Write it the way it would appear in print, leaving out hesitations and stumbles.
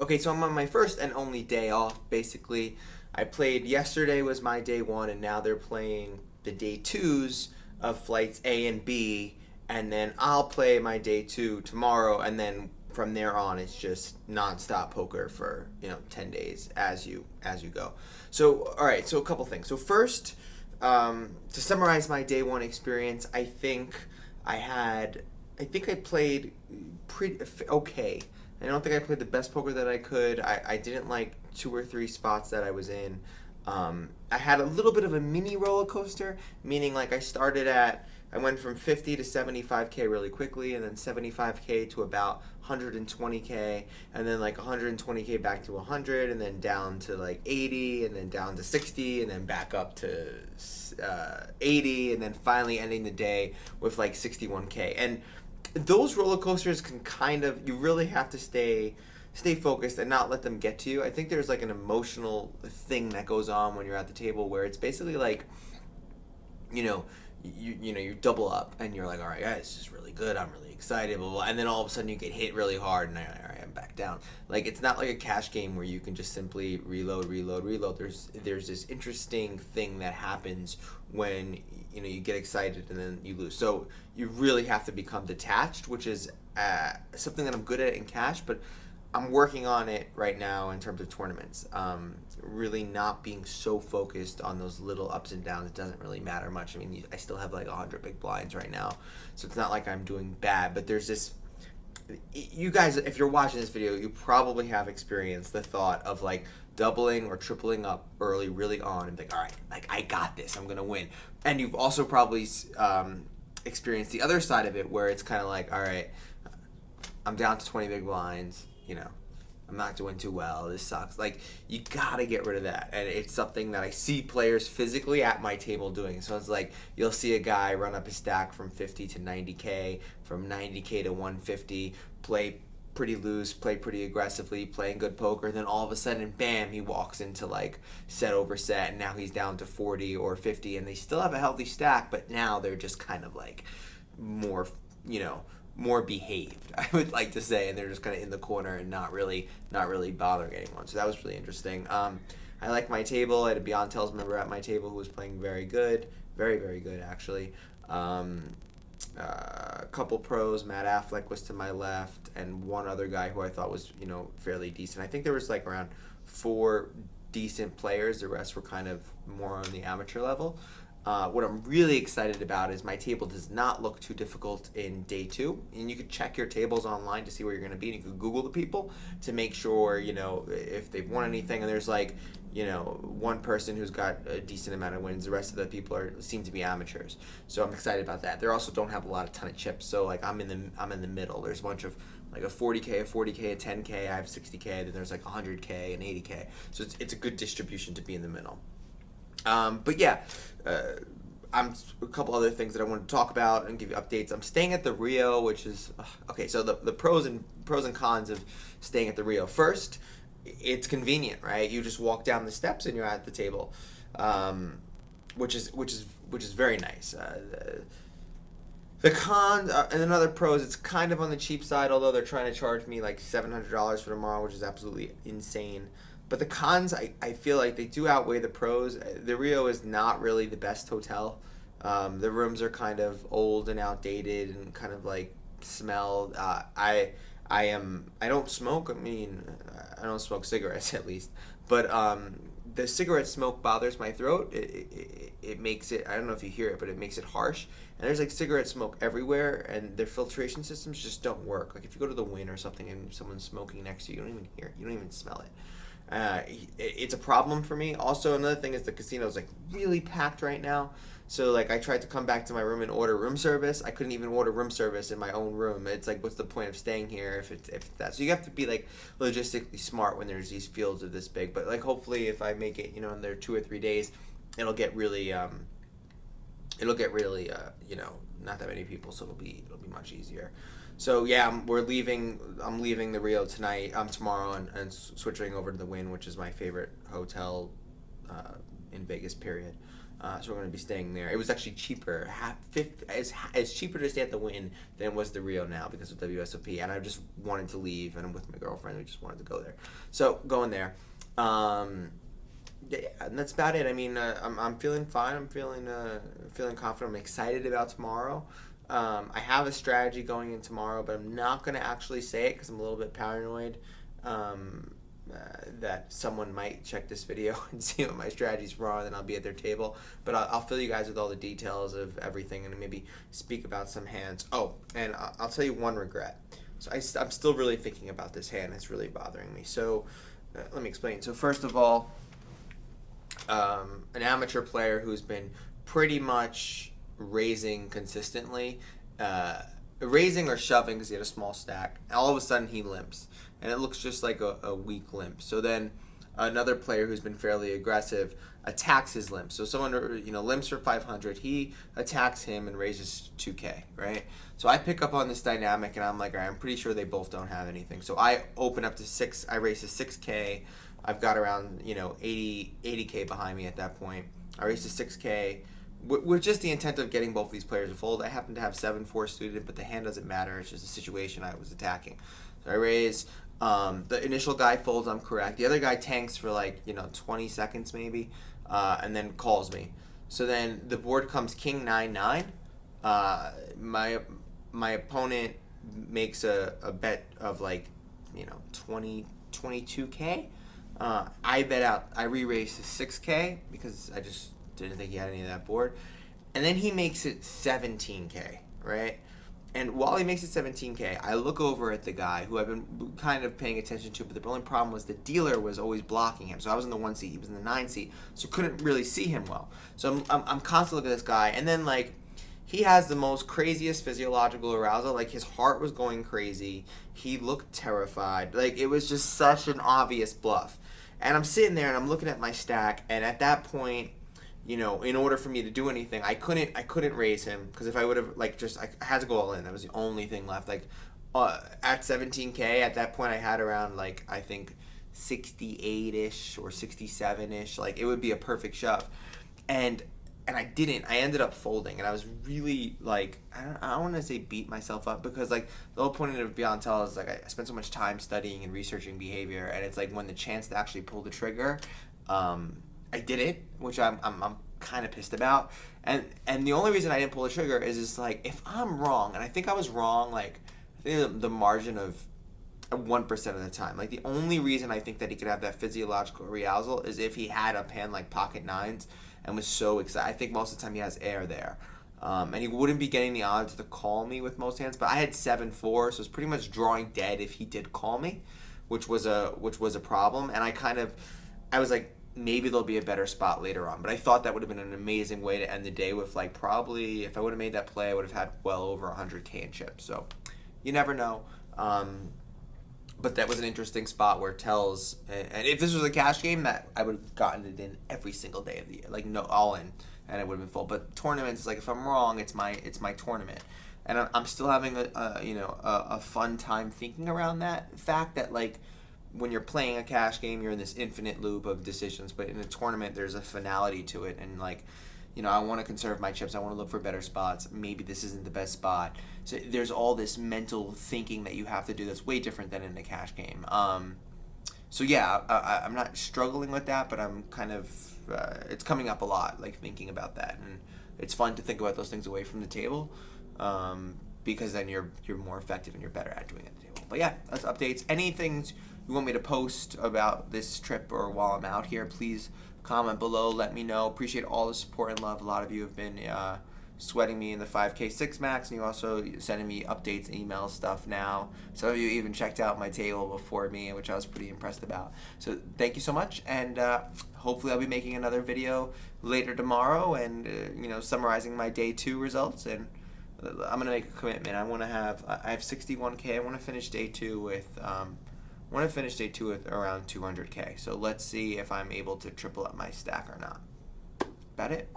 Okay, so I'm on my first and only day off, basically. I played yesterday was my day one, and now they're playing the day twos of flights A and B, and then I'll play my day two tomorrow, and then from there on it's just nonstop poker for 10 days as you go. So all right, so a couple things. So first, to summarize my day one experience, I had I think I played pretty okay. I don't think I played the best poker that I could. I didn't like two or three spots that I was in. I had a little bit of a mini roller coaster, meaning like I went from 50 to 75K really quickly, and then 75K to about 120K, and then like 120K back to 100, and then down to like 80, and then down to 60, and then back up to 80, and then finally ending the day with like 61K. And those roller coasters can you really have to stay focused and not let them get to you. I think there's like an emotional thing that goes on when you're at the table where it's basically like, you know, you double up and you're like, all right, guys, this is really good. I'm really excited, blah, blah, blah. And then all of a sudden you get hit really hard and all right, I'm back down. Like, it's not like a cash game where you can just simply reload. There's this interesting thing that happens when you get excited and then you lose. So you really have to become detached, which is something that I'm good at in cash, but I'm working on it right now in terms of tournaments. Really not being so focused on those little ups and downs. It doesn't really matter much. I mean, I still have like 100 big blinds right now, so it's not like I'm doing bad. But there's this. You guys, if you're watching this video, you probably have experienced the thought of like doubling or tripling up early, really on, and like, all right, like I got this. I'm gonna win. And you've also probably experienced the other side of it, where it's kind of like, all right, I'm down to 20 big blinds. I'm not doing too well. This sucks. Like, you gotta get rid of that. And it's something that I see players physically at my table doing. So it's like, you'll see a guy run up his stack from 50 to 90K, from 90K to 150, play pretty loose, play pretty aggressively, playing good poker. Then all of a sudden, bam, he walks into like set over set, and now he's down to 40 or 50, and they still have a healthy stack, but now they're just kind of like more, more behaved, I would like to say, and they're just kind of in the corner and not really bothering anyone. So that was really interesting. I like my table. I had a Beyond Tells member at my table who was playing very good, very good actually. A couple pros. Matt Affleck was to my left, and one other guy who I thought was fairly decent. I think there was like around 4 decent players. The rest were kind of more on the amateur level. What I'm really excited about is my table does not look too difficult in day 2. And you can check your tables online to see where you're going to be. And you can Google the people to make sure, if they've won anything. And there's like, one person who's got a decent amount of wins. The rest of the people seem to be amateurs. So I'm excited about that. They also don't have a ton of chips. So like I'm in the middle. There's a bunch of like a 40K, a 40K, a 10K. I have 60K. Then there's like 100K and 80K. So it's a good distribution to be in the middle. But yeah, I'm a couple other things that I want to talk about and give you updates. I'm staying at the RIO, which is okay. So the pros and cons of staying at the RIO. First, it's convenient, right? You just walk down the steps and you're at the table, which is very nice. The cons and another pros, it's kind of on the cheap side, although they're trying to charge me like $700 for tomorrow, which is absolutely insane. But the cons, I feel like they do outweigh the pros. The RIO is not really the best hotel. The rooms are kind of old and outdated and kind of like smell. I don't smoke. I mean, I don't smoke cigarettes at least. But the cigarette smoke bothers my throat. It makes it, I don't know if you hear it, but it makes it harsh. And there's like cigarette smoke everywhere, and their filtration systems just don't work. Like if you go to the Wynn or something and someone's smoking next to you, you don't even hear it. You don't even smell it. It's a problem for me. Also, another thing is the casino is like really packed right now. So like I tried to come back to my room and order room service. I couldn't even order room service in my own room. It's like, what's the point of staying here if it's that? So you have to be like logistically smart when there's these fields of this big. But like hopefully if I make it, in their 2 or 3 days, it'll get really not that many people, so it'll be much easier. So yeah, I'm leaving the RIO tonight, tomorrow, and switching over to the Wynn, which is my favorite hotel in Vegas. Period. So we're going to be staying there. It was actually cheaper. It's cheaper to stay at the Wynn than it was the Rio now because of WSOP. And I just wanted to leave, and I'm with my girlfriend. We just wanted to go there. So going there. Yeah, and that's about it. I mean, I'm feeling fine. I'm feeling confident. I'm excited about tomorrow. I have a strategy going in tomorrow, but I'm not going to actually say it because I'm a little bit paranoid that someone might check this video and see what my strategy's wrong, and I'll be at their table. But I'll fill you guys with all the details of everything and maybe speak about some hands. Oh, and I'll tell you one regret. So I'm still really thinking about this hand. It's really bothering me. So let me explain. So first of all, an amateur player who's been pretty much raising consistently, raising or shoving because he had a small stack. All of a sudden he limps, and it looks just like a weak limp. So then another player who's been fairly aggressive attacks his limp. So someone limps for 500, he attacks him and raises 2K, right? So I pick up on this dynamic, and I'm like, all right, I'm pretty sure they both don't have anything. So I open up to 6. I raise to 6K. I've got around 80K behind me at that point. I raised to 6K with just the intent of getting both these players to fold. I happen to have 7-4 suited, but the hand doesn't matter. It's just a situation I was attacking. So I raise. The initial guy folds. I'm correct. The other guy tanks for 20 seconds maybe, and then calls me. So then the board comes King 9-9. My opponent makes a bet of 22K. I bet out. I re-raise to 6K because I just didn't think he had any of that board. And then he makes it 17K, right? And while he makes it 17K, I look over at the guy who I've been kind of paying attention to, but the only problem was the dealer was always blocking him. So I was in the 1 seat, he was in the 9 seat, so couldn't really see him well. So I'm constantly looking at this guy, and then he has the most craziest physiological arousal. His heart was going crazy. He looked terrified. It was just such an obvious bluff. And I'm sitting there and I'm looking at my stack, and at that point, in order for me to do anything, I couldn't raise him because if I would have I had to go all in. That was the only thing left. At 17K, at that point, I had around I think 68ish or 67ish. It would be a perfect shove, and I didn't. I ended up folding, and I was really I don't want to say beat myself up because the whole point of Beyond Tell is I spent so much time studying and researching behavior, and it's when the chance to actually pull the trigger, I did it, which I'm kind of pissed about, and the only reason I didn't pull the trigger is if I'm wrong, and I think I was wrong I think the margin of 1% of the time. The only reason I think that he could have that physiological arousal is if he had a hand like pocket nines and was so excited. I think most of the time he has air there. And he wouldn't be getting the odds to call me with most hands, but I had 7-4, so it's pretty much drawing dead if he did call me, which was a problem. And I was maybe there'll be a better spot later on, but I thought that would have been an amazing way to end the day with probably if I would have made that play, I would have had well over 100K in chips. So you never know. But that was an interesting spot where tells, and if this was a cash game, that I would have gotten it in every single day of the year, no all in, and it would have been full. But tournaments, if I'm wrong, it's my tournament, and I'm still having a fun time thinking around that fact that when you're playing a cash game, you're in this infinite loop of decisions, but in a tournament, there's a finality to it, and I want to conserve my chips. I want to look for better spots. Maybe this isn't the best spot. So there's all this mental thinking that you have to do that's way different than in a cash game. So yeah, I'm not struggling with that, but I'm kind of, it's coming up a lot, thinking about that. And it's fun to think about those things away from the table because then you're more effective and you're better at doing it at the table. But yeah, that's updates. Anything you want me to post about this trip or while I'm out here, please comment below, let me know. Appreciate all the support and love. A lot of you have been sweating me in the 5K 6 max, and you also sending me updates, email stuff now. Some of you even checked out my table before me, which I was pretty impressed about. So thank you so much, and hopefully I'll be making another video later tomorrow and summarizing my day 2 results. And I'm gonna make a commitment. I have 61K. I want to finish day 2 with around 200K. So let's see if I'm able to triple up my stack or not. About it.